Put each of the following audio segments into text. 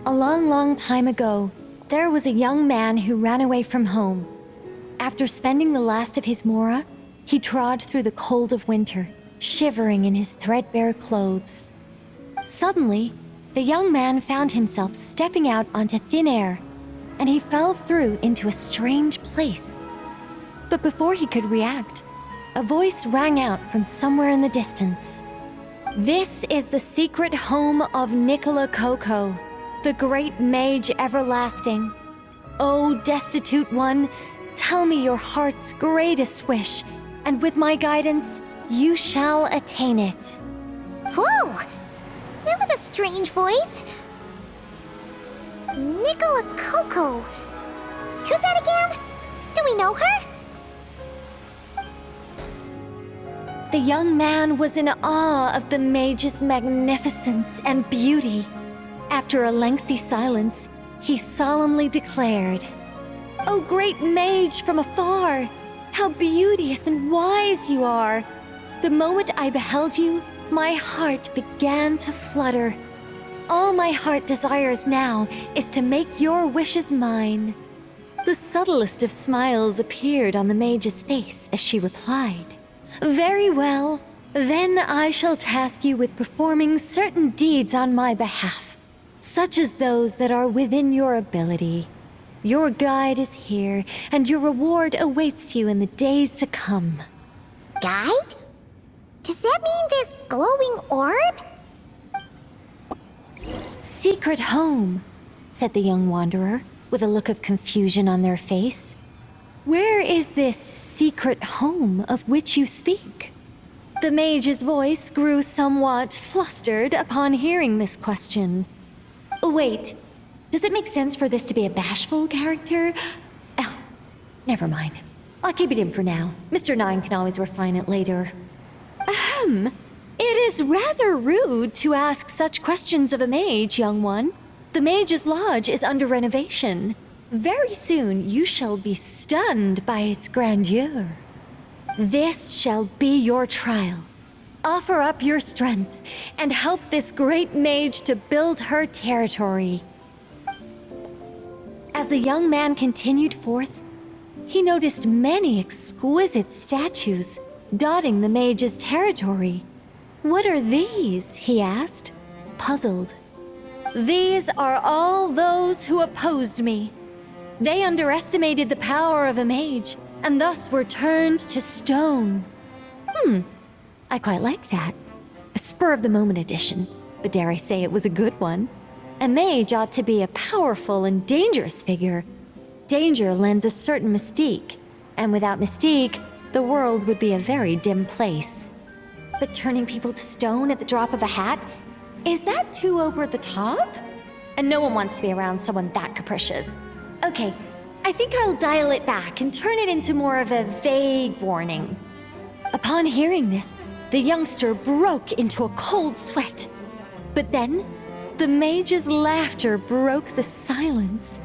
A long, long time ago, there was a young man who ran away from home. After spending the last of his mora, he trod through the cold of winter, shivering in his threadbare clothes. Suddenly, the young man found himself stepping out onto thin air, and he fell through into a strange place. But before he could react, a voice rang out from somewhere in the distance. "This is the secret home of Nicole, the great mage everlasting. O destitute one, tell me your heart's greatest wish, and with my guidance, you shall attain it." Whoa! That was a strange voice. Nicole. Who's that again? Do we know her? The young man was in awe of the mage's magnificence and beauty. After a lengthy silence, he solemnly declared, "O great mage from afar, how beauteous and wise you are! The moment I beheld you, my heart began to flutter. All my heart desires now is to make your wishes mine." The subtlest of smiles appeared on the mage's face as she replied, "Very well, then I shall task you with performing certain deeds on my behalf, such as those that are within your ability. Your guide is here, and your reward awaits you in the days to come." Guide? Does that mean this glowing orb? "Secret home," said the young wanderer, with a look of confusion on their face. "Where is this secret home of which you speak?" The mage's voice grew somewhat flustered upon hearing this question. "Wait, does it make sense for this to be a bashful character? Oh, never mind. I'll keep it in for now. Mr. Nine can always refine it later." It is rather rude to ask such questions of a mage, young one. The Mage's Lodge is under renovation. Very soon you shall be stunned by its grandeur. This shall be your trial. Offer up your strength and help this great mage to build her territory. As the young man continued forth, he noticed many exquisite statues dotting the mage's territory. "What are these?" he asked, puzzled. "These are all those who opposed me. They underestimated the power of a mage, and thus were turned to stone." I quite like that. A spur-of-the-moment addition, but dare I say it was a good one. A mage ought to be a powerful and dangerous figure. Danger lends a certain mystique, and without mystique, the world would be a very dim place. But turning people to stone at the drop of a hat? Is that too over the top? And no one wants to be around someone that capricious. Okay, I think I'll dial it back and turn it into more of a vague warning. Upon hearing this, the youngster broke into a cold sweat. But then, the mage's laughter broke the silence.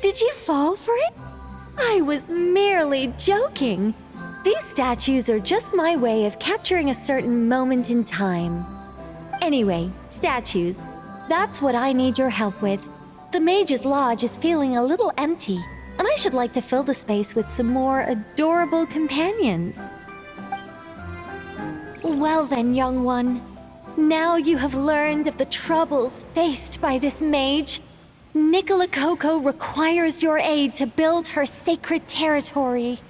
"Did you fall for it? I was merely joking. These statues are just my way of capturing a certain moment in time. Anyway, statues, that's what I need your help with. The Mage's Lodge is feeling a little empty, and I should like to fill the space with some more adorable companions." "Well then, young one, now you have learned of the troubles faced by this mage. Nicole requires your aid to build her sacred territory."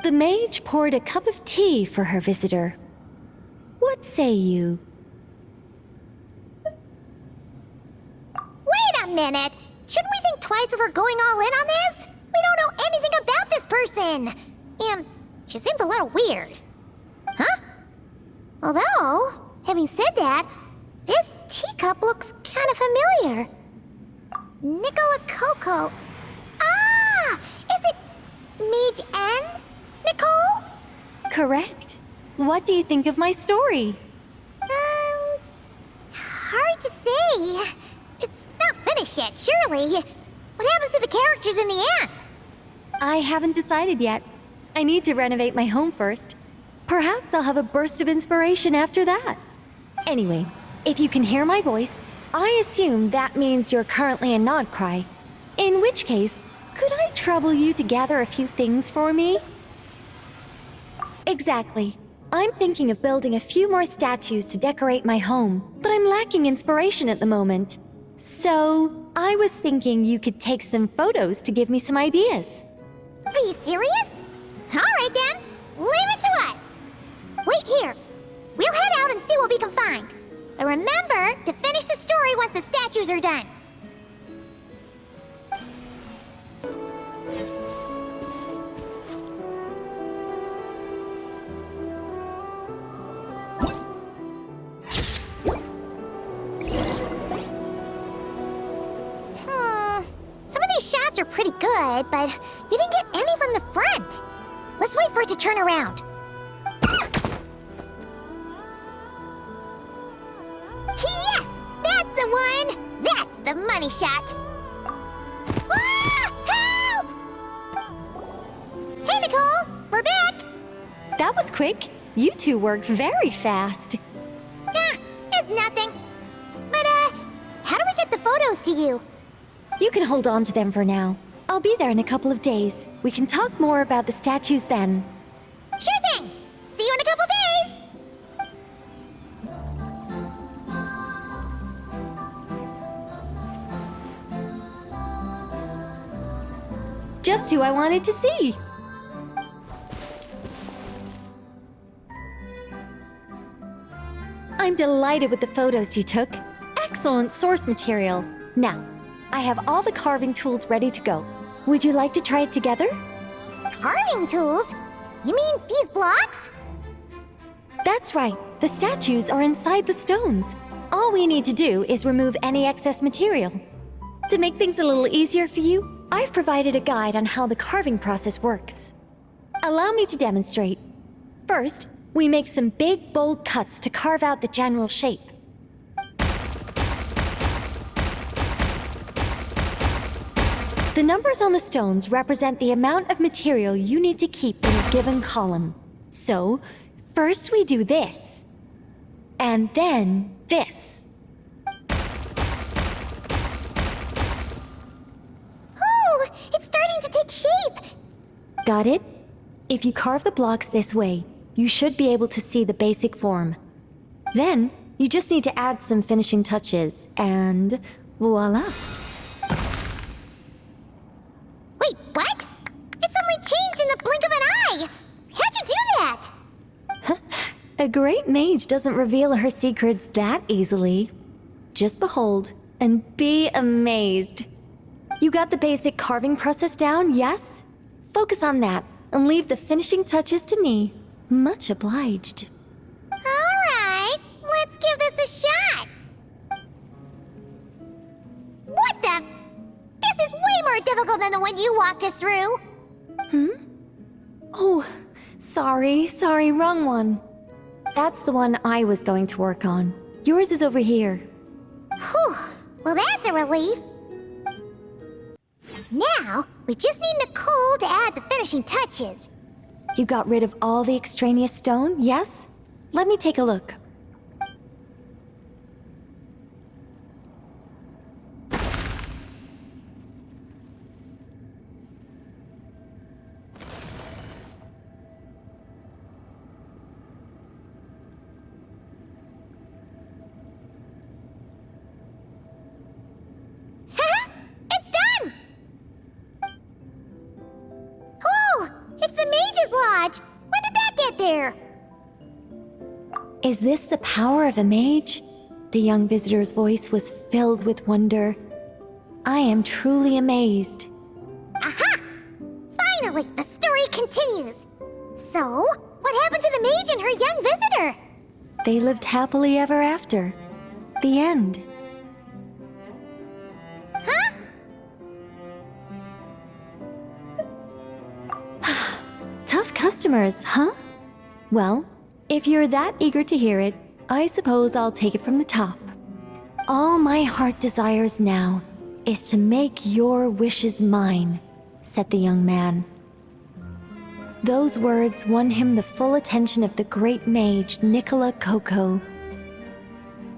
The mage poured a cup of tea for her visitor. "What say you?" Wait a minute! Shouldn't we think twice before going all in on this? We don't know anything about this person! And she seems a little weird. Huh? Although, having said that, this teacup looks kind of familiar. Nicole. Ah! Is it Mage N? Nicole? Correct. What do you think of my story? Hard to say. It's not finished yet, surely. What happens to the characters in the end? I haven't decided yet. I need to renovate my home first. Perhaps I'll have a burst of inspiration after that. Anyway, if you can hear my voice, I assume that means you're currently in Nord-krai. In which case, could I trouble you to gather a few things for me? Exactly. I'm thinking of building a few more statues to decorate my home, but I'm lacking inspiration at the moment. So, I was thinking you could take some photos to give me some ideas. Are you serious? Alright then, leave it to us! Wait here. We'll head out and see what we can find. But remember to finish the story once the statues are done. Some of these shots are pretty good, but we didn't get any from the front. Let's wait for it to turn around. Yes! That's the one! That's the money shot! Ah! Help! Hey, Nicole! We're back! That was quick. You two worked very fast. Ah, it's nothing. But, how do we get the photos to you? You can hold on to them for now. I'll be there in a couple of days. We can talk more about the statues then. Sure thing! See you in a couple days! Just who I wanted to see. I'm delighted with the photos you took. Excellent source material. Now, I have all the carving tools ready to go. Would you like to try it together? Carving tools? You mean these blocks? That's right. The statues are inside the stones. All we need to do is remove any excess material. To make things a little easier for you, I've provided a guide on how the carving process works. Allow me to demonstrate. First, we make some big, bold cuts to carve out the general shape. The numbers on the stones represent the amount of material you need to keep in a given column. So, first we do this. And then this. Oh, it's starting to take shape! Got it? If you carve the blocks this way, you should be able to see the basic form. Then, you just need to add some finishing touches, and voila! Wait, what? It suddenly changed in the blink of an eye! How'd you do that? A great mage doesn't reveal her secrets that easily. Just behold, and be amazed. You got the basic carving process down, yes? Focus on that, and leave the finishing touches to me. Much obliged. Alright, let's give this a shot! What the? This is way more difficult than the one you walked us through! Oh, sorry, wrong one. That's the one I was going to work on. Yours is over here. Whew, well that's a relief. Now, we just need Nicole to add the finishing touches. You got rid of all the extraneous stone, yes? Let me take a look. It's done! Oh, it's the Mage's Lodge! When did that get there? Is this the power of a mage? The young visitor's voice was filled with wonder. I am truly amazed. Aha! Finally, the story continues. So, what happened to the mage and her young visitor? They lived happily ever after. The end. Huh? Tough customers, huh? Well, if you're that eager to hear it, I suppose I'll take it from the top. All my heart desires now is to make your wishes mine, said the young man. Those words won him the full attention of the great mage Nicola Coco.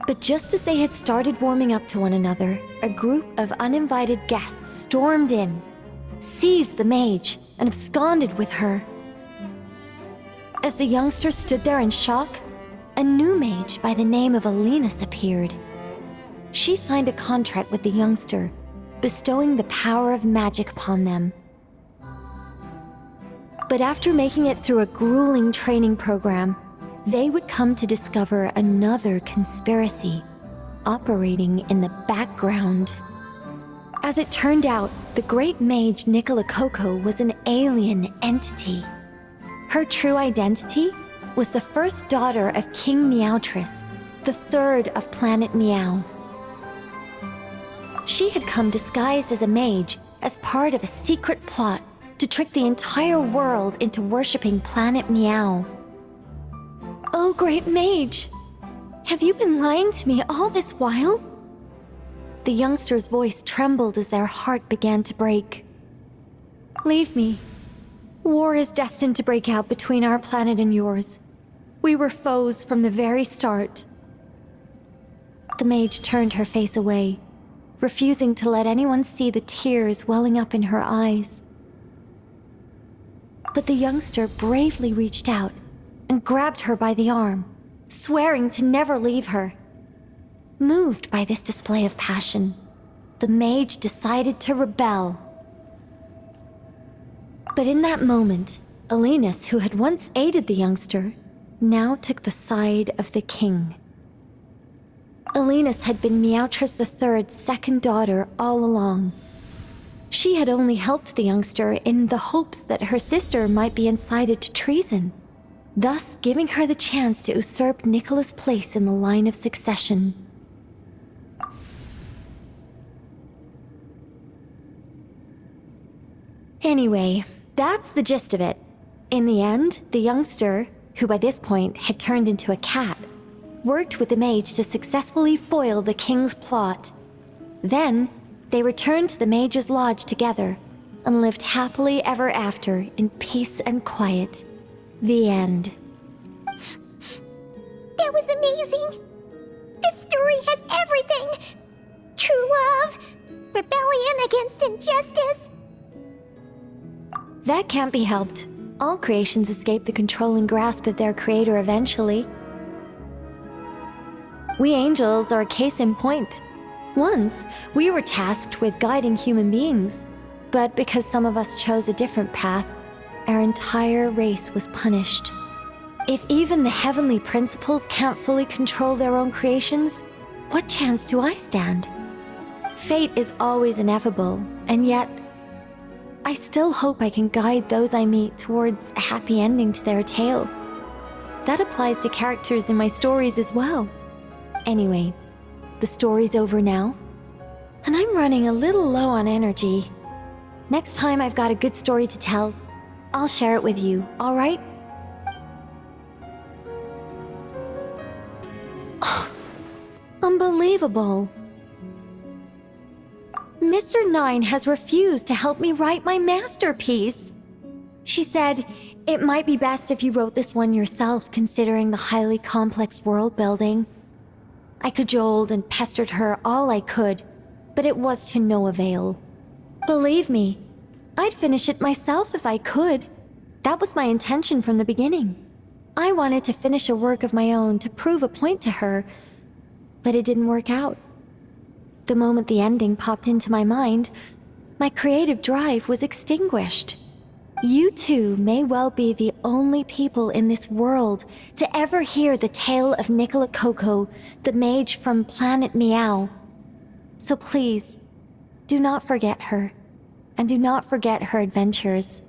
But just as they had started warming up to one another, a group of uninvited guests stormed in, seized the mage, and absconded with her. As the youngster stood there in shock, a new mage by the name of Alenus appeared. She signed a contract with the youngster, bestowing the power of magic upon them. But after making it through a grueling training program, they would come to discover another conspiracy operating in the background. As it turned out, the great mage Nicole was an alien entity. Her true identity was the first daughter of King Meowtress, the third of Planet Meow. She had come disguised as a mage as part of a secret plot to trick the entire world into worshipping Planet Meow. Oh, great mage! Have you been lying to me all this while? The youngster's voice trembled as their heart began to break. Leave me. War is destined to break out between our planet and yours. We were foes from the very start. The mage turned her face away, refusing to let anyone see the tears welling up in her eyes. But the youngster bravely reached out and grabbed her by the arm, swearing to never leave her. Moved by this display of passion, the mage decided to rebel. But in that moment, Alenus, who had once aided the youngster, now took the side of the king. Alenus had been Meowtress III's second daughter all along. She had only helped the youngster in the hopes that her sister might be incited to treason, thus giving her the chance to usurp Nicola's place in the line of succession. Anyway, that's the gist of it. In the end, the youngster, who by this point had turned into a cat, worked with the mage to successfully foil the king's plot. Then, they returned to the mage's lodge together and lived happily ever after in peace and quiet. The end. That was amazing! This story has everything! True love, rebellion against injustice. That can't be helped. All creations escape the controlling grasp of their creator eventually. We angels are a case in point. Once, we were tasked with guiding human beings, but because some of us chose a different path, our entire race was punished. If even the heavenly principles can't fully control their own creations, what chance do I stand? Fate is always ineffable, and yet, I still hope I can guide those I meet towards a happy ending to their tale. That applies to characters in my stories as well. Anyway, the story's over now, and I'm running a little low on energy. Next time I've got a good story to tell, I'll share it with you, all right? Unbelievable. Mr. Nine has refused to help me write my masterpiece. She said, it might be best if you wrote this one yourself, considering the highly complex world building. I cajoled and pestered her all I could, but it was to no avail. Believe me, I'd finish it myself if I could. That was my intention from the beginning. I wanted to finish a work of my own to prove a point to her, but it didn't work out. The moment the ending popped into my mind, my creative drive was extinguished. You two may well be the only people in this world to ever hear the tale of Nicole, the mage from Planet Meow. So please, do not forget her, and do not forget her adventures.